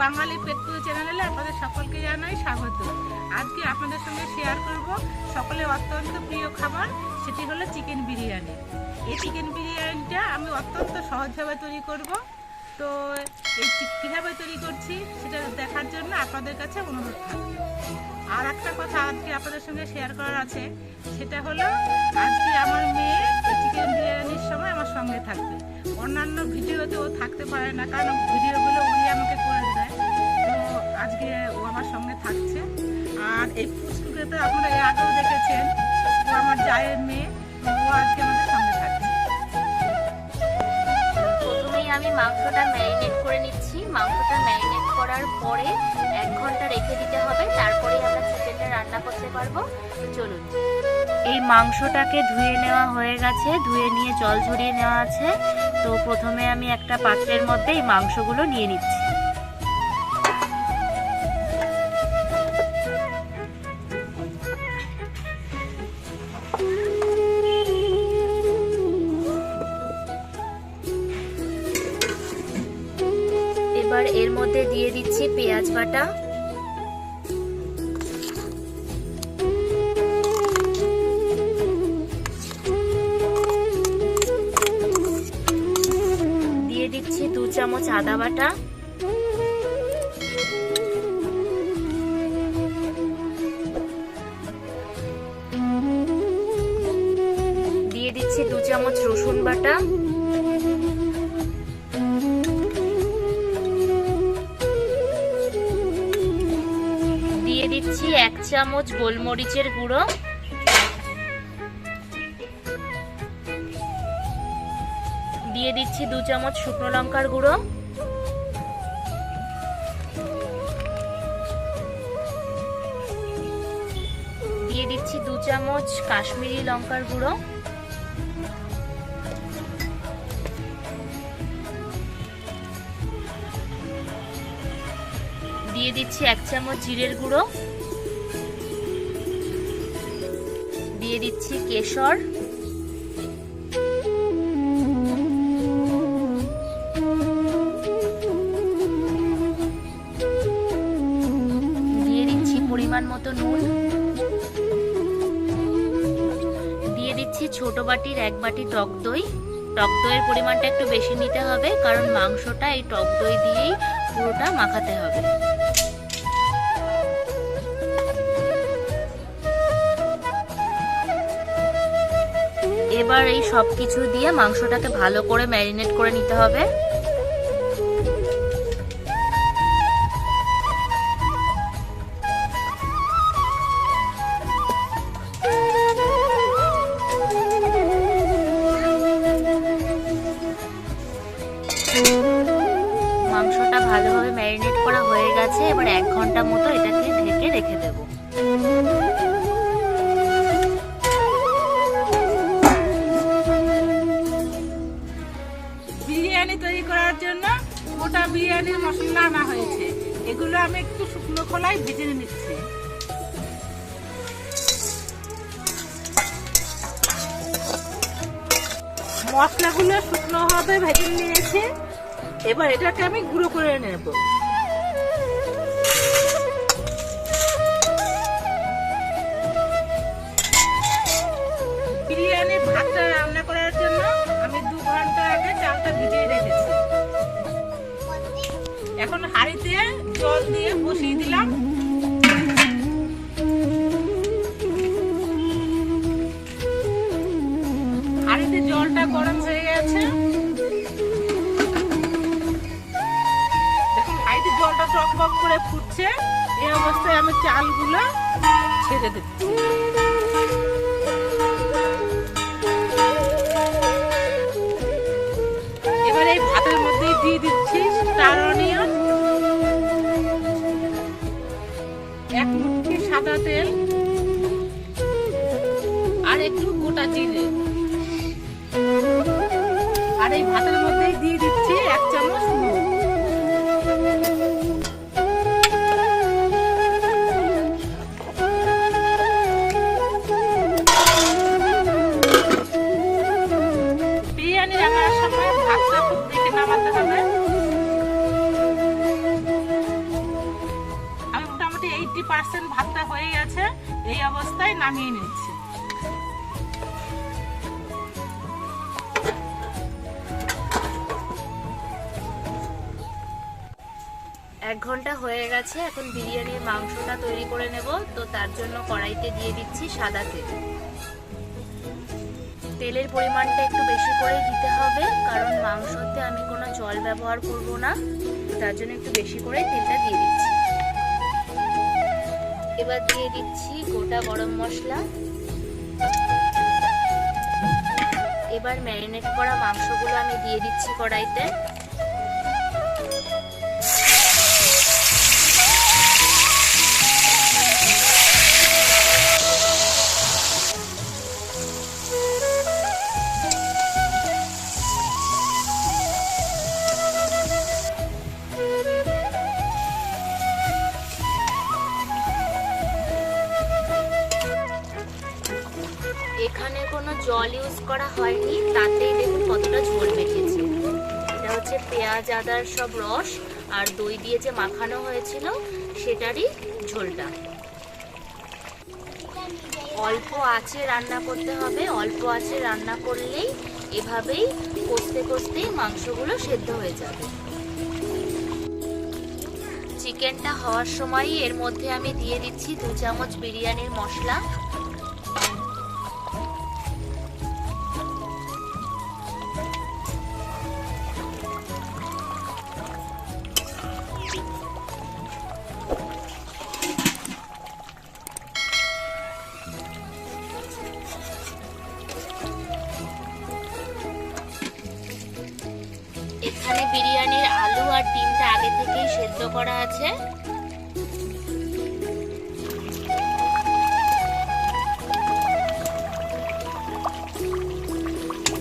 বাঙালি পেটপুজা চ্যানেলে আপনাদের সকলকে জানাই স্বাগত। আজকে আপনাদের সঙ্গে শেয়ার করব সকলের অত্যন্ত প্রিয় খাবার, সেটি হলো চিকেন বিরিয়ানি। এই চিকেন বিরিয়ানিটা আমি অত্যন্ত সহজভাবে তৈরি করব। তো এই কীভাবে তৈরি করছি সেটা দেখার জন্য আপনাদের কাছে অনুরোধ থাকবে। আর একটা কথা আজকে আপনাদের সঙ্গে শেয়ার করার আছে, সেটা হলো আজকে আমার মেয়ে চিকেন বিরিয়ানির সময় আমার সঙ্গে থাকবে। অন্যান্য ভিডিওতে ও থাকতে পারে না, কারণ ভিডিওগুলো উনি আমাকে করে দেয়। তো আজকে ও আমার সঙ্গে থাকছে। আর এই পুচকুকে তো আপনারা এর আগেও দেখেছেন, ও আমার জায়ের মেয়ে, ও আজকে আমাদের সঙ্গে থাকছে। প্রথমেই আমি মাংসটা ম্যারিনেট করে নিচ্ছি। মাংসটা ম্যারিনেট করার পরে 1 ঘন্টা রেখে দিতে হবে, তারপরেই আমরা চিকেনটা রান্না করতে পারবো। চলুন, এই মাংসটাকে ধুয়ে নেওয়া হয়ে গেছে, ধুয়ে নিয়ে জল ঝরিয়ে নেওয়া আছে। তো প্রথমে আমি একটা পাত্রের মধ্যে এই মাংসগুলো নিয়ে নিচ্ছি। এবার এর মধ্যে দিয়ে দিচ্ছি পেঁয়াজ বাটা, দিয়ে দিচ্ছি 2 চামচ আদা বাটা, দিয়ে দিচ্ছি 2 চামচ রসুন বাটা, দিয়ে দিচ্ছি 1 চামচ গোলমরিচের গুঁড়ো, দিয়ে দিচ্ছি 2 চামচ শুকনো লঙ্কার গুঁড়ো, দিয়ে দিচ্ছি 2 চামচ কাশ্মীরি লঙ্কার গুঁড়ো, দিয়ে দিচ্ছি 1 চামচ জিরের গুঁড়ো, দিয়ে দিচ্ছি কেশর, দিয়ে দিচ্ছি পরিমাণ মতো নুন, দিয়ে দিচ্ছি ছোট বাটির 1 বাটি টক দই। টক দইয়ের পরিমাণটা একটু বেশি নিতে হবে, কারণ মাংসটা এই টক দই দিয়েই পুরোটা মাখাতে হবে। এবার এই সব কিছু দিয়ে মাংসটাকে ভালো করে ম্যারিনেট করে নিতে হবে। মাংসটা ভালোভাবে ম্যারিনেট করা হয়ে গেছে। এবার 1 ঘন্টা মতো এটাকে ঢেকে রেখে দেব। বিরিয়ানি তৈরি করার জন্য গোটা বিরিয়ানির মশলা আনা হয়েছে, এগুলো আমি একটু শুকনো খোলায় ভেজে নিচ্ছি। মশলাগুলো শুকনো ভাবে ভেজে নিয়েছি, এবার এটাকে আমি গুঁড়ো করে নেব। বিরিয়ানি ভাতটা রান্না করার জন্য আমি 2 ঘন্টা আগে চালটা ভিজিয়ে রেখেছি। এখন হাঁড়িতে জল দিয়ে বসিয়ে দিলাম। হাঁড়িতে জলটা গরম হয়ে গেছে। দেখুন হাঁড়িতে জলটা টকবক করে ফুটছে। এই অবস্থায় আমি চালগুলো ছেড়ে দিচ্ছি। এবার এই ভাতের মধ্যে দিয়ে দিচ্ছি স্টার অনিয়ন, 1 মুঠি সাদা তেল, আর একটু গোটা জিরে। আর এই ভাতের মধ্যে দিয়ে দিচ্ছি 1 চামচ নুন। বিরিয়ানি রান্নার সময় ভাতটা খুব দেখে নামাতে হবে। 80% ভাতটা হয়ে গেছে, এই অবস্থায় নামিয়ে নিচ্ছি। এক ঘন্টা হয়ে গেছে, এখন বিরিয়ানির মাংসটা তৈরি করে নেব। তো তার জন্য কড়াইতে দিয়ে দিচ্ছি সাদা তেল। তেলের পরিমাণটা একটু বেশি করে দিতে হবে, কারণ মাংসতে আমি কোনো জল ব্যবহার করব না, তার জন্য একটু বেশি করে তেলটা দিয়ে দিচ্ছি। এবার দিয়ে দিচ্ছি গোটা গরম মশলা। এবার ম্যারিনেট করা মাংসগুলো আমি দিয়ে দিচ্ছি কড়াইতে। এখানে কোনো জল ইউজ করা হয়নি, তাতেই দেখুন কতটা ঝোল বেরিয়েছে। এটা হচ্ছে পেঁয়াজ আদার সব রস আর দই দিয়ে যে মাখানো হয়েছিল সেটারই ঝোলটা। অল্প আঁচে রান্না করতে হবে, অল্প আঁচে রান্না করলেই এভাবেই কষতে কষতেই মাংসগুলো সেদ্ধ হয়ে যাবে। চিকেনটা হওয়ার সময়ই এর মধ্যে আমি দিয়ে দিচ্ছি 2 চামচ বিরিয়ানির মশলা। এখানে বিরিয়ানির আলু আর ডিমটা আগে থেকেই সেদ্ধ করা আছে।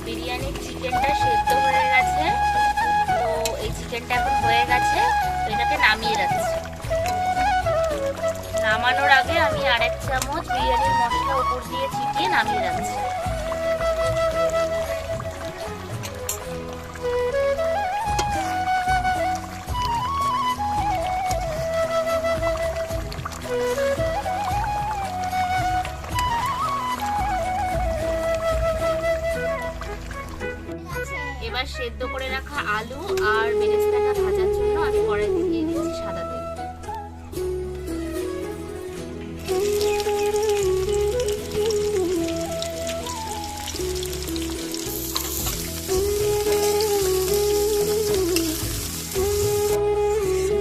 বিরিয়ানির চিকেনটা সেদ্ধ হয়ে গেছে, তো এই চিকেনটা এখন হয়ে গেছে, তো এটাকে নামিয়ে রাখছি। নামানোর আগে আমি আরেক চামচ বিরিয়ানির মশলা উপর দিয়ে ছিটিয়ে নামিয়ে রাখছি। এবার সেদ্ধ করে রাখা আলু আর বেরেস্তাটা ভাজার জন্য আমি কড়াইতে দিয়ে দিচ্ছি সাদা তেল।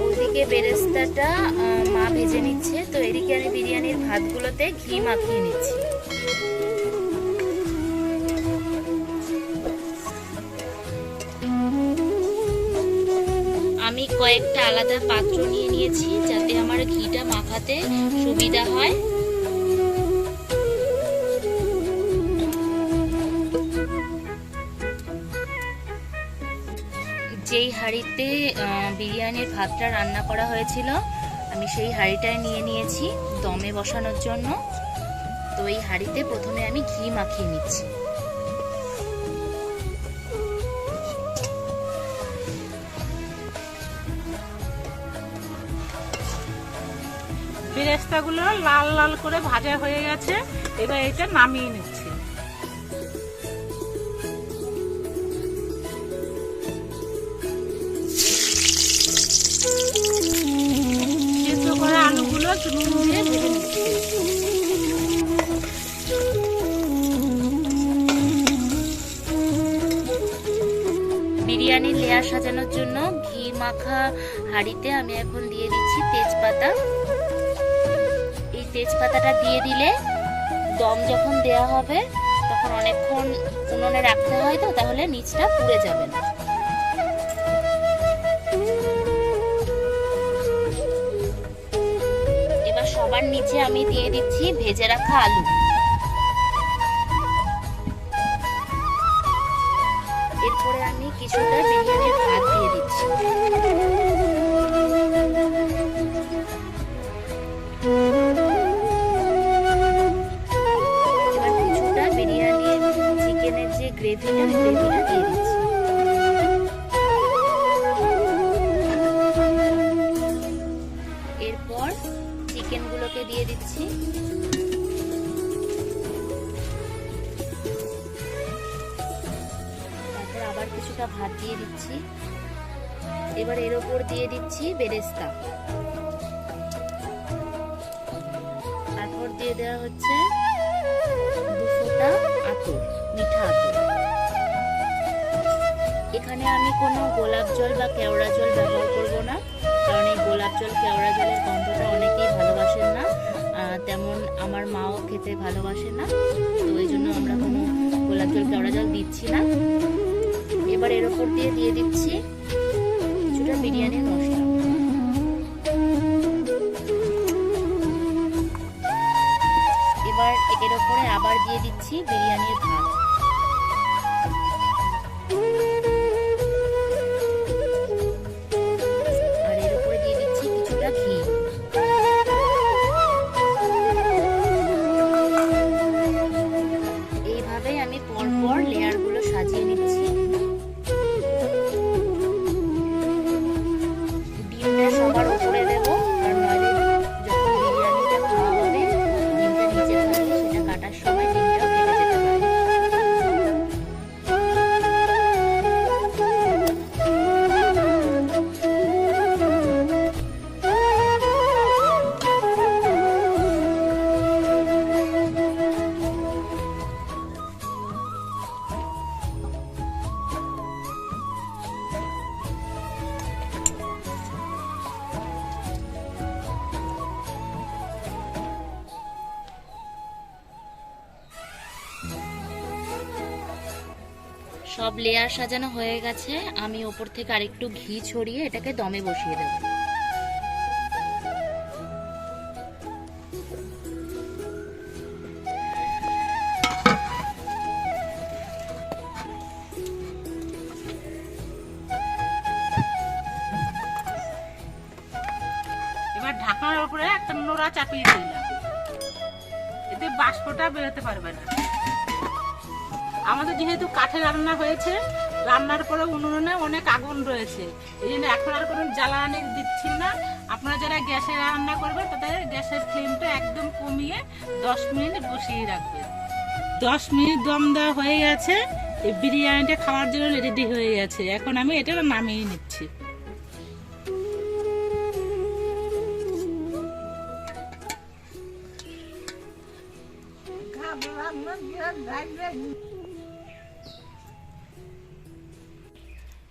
ওদিকে বেরেস্তাটা মা ভেজে নিচ্ছে, তো এদিকে আমি বিরিয়ানির ভাতগুলোতে ঘি মাখিয়ে নিচ্ছি। আমি কয়েকটা আলাদা পাত্র নিয়ে নিয়েছি যাতে আমার ঘিটা মাখাতে সুবিধা হয়। যেই হাঁড়িতে বিরিয়ানির ভাতটা রান্না করা হয়েছিল আমি সেই হাঁড়িটায় নিয়ে নিয়েছি দমে বসানোর জন্য। তো এই হাঁড়িতে প্রথমে আমি ঘি মাখিয়ে নিচ্ছি। বেরেস্তাগুলো লাল লাল করে ভাজা হয়ে গেছে, এবার এটা নামিয়ে নিচ্ছি। সেদ্ধ করা আলুগুলো নুন দিয়ে ভেজে নিচ্ছি। বিরিয়ানির লেয়ার সাজানোর জন্য ঘি মাখা হাঁড়িতে আমি এখন দিয়ে দিচ্ছি তেজপাতা। এই তেজপাতাটা দিয়ে দিলে দম যখন দেয়া হবে তখন অনেকক্ষণ উনুনে রাখতে হয়, তো তাহলে নিচটা পুড়ে যাবে না। এবার সবার নিচে আমি দিয়ে দিচ্ছি ভেজে রাখা আলু। এরপরে আমি কিছুটা বিরিয়ানির ভাত দিয়ে দিচ্ছি। এবার কিছুটা বিরিয়ানির চিকেনের যে গ্রেভিটা দিয়ে দিচ্ছি। এরপর চিকেনগুলোকে দিয়ে দিচ্ছি। তারপর আবার কিছুটা ভাত দিয়ে দিচ্ছি। এবার এর ওপর দিয়ে দিচ্ছি বেরেস্তা। তারপর দিয়ে দেওয়া হচ্ছে 2 ফোঁটা আতর, মিঠা আতর। এখানে আমি কোনো গোলাপ জল বা কেওড়া জল ব্যবহার করব না, কারণ এই গোলাপ জল কেওড়া জলের গন্ধটা অনেকেই ভালোবাসেন না, তেমন আমার মাও খেতে ভালোবাসে না, তো ওই জন্য আমরা কোনো গোলাপ জল কেওড়া জল দিচ্ছি না। এবার এর ওপর দিয়ে দিচ্ছি কিছুটা বিরিয়ানির মশলা। এবার এর ওপরে আবার দিয়ে দিচ্ছি বিরিয়ানির ভাত। আর এর ওপরে দিয়ে দিচ্ছি কিছুটা ঘি। এইভাবে আমি পরপর লেয়ারগুলো সাজিয়ে নিচ্ছি। ডিমটা সবার উপরে দেবো, আর নইলে যখন বিরিয়ানিটা খাওয়া হবে ডিমটা নিচে থাকলে সেটা কাটার সময় ডিমটাও কেটে যেতে পারে। সব লেয়ার সাজানো হয়ে গেছে। আমি ওপর থেকে আরেকটু ঘি ছড়িয়ে এটাকে দমে বসিয়ে দেব। এবার ঢাকনার উপরে একটা নোড়া চাপিয়ে দিলাম, এতে বাষ্পটা বেরোতে পারবে না। আমাদের যেহেতু কাঠে রান্না হয়েছে, রান্নার পরে উনুনে অনেক আগুন রয়েছে, এই জন্য এখন আর কোনো জ্বালানি দিচ্ছি না। আপনারা যারা গ্যাসে রান্না করবেন তাদের গ্যাসের ফ্লেমটা একদম কমিয়ে 10 মিনিট বসিয়ে রাখবেন। 10 মিনিট দম দেওয়া হয়ে গেছে, এই বিরিয়ানিটা খাওয়ার জন্য রেডি হয়ে গেছে। এখন আমি এটা নামিয়ে নিচ্ছি।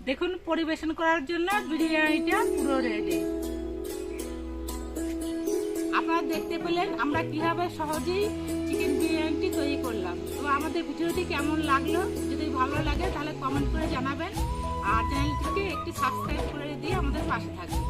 দেখুন, পরিবেশন করার জন্য বিরিয়ানিটা পুরো রেডি। আপনারা দেখতে পেলেন আমরা কিভাবে সহজেই চিকেন বিরিয়ানিটি তৈরি করলাম। তো আমাদের ভিডিওটি কেমন লাগলো, যদি ভালো লাগে তাহলে কমেন্ট করে জানাবেন, আর চ্যানেলটিকে একটি সাবস্ক্রাইব করে দিয়ে আমাদের পাশে থাকবেন।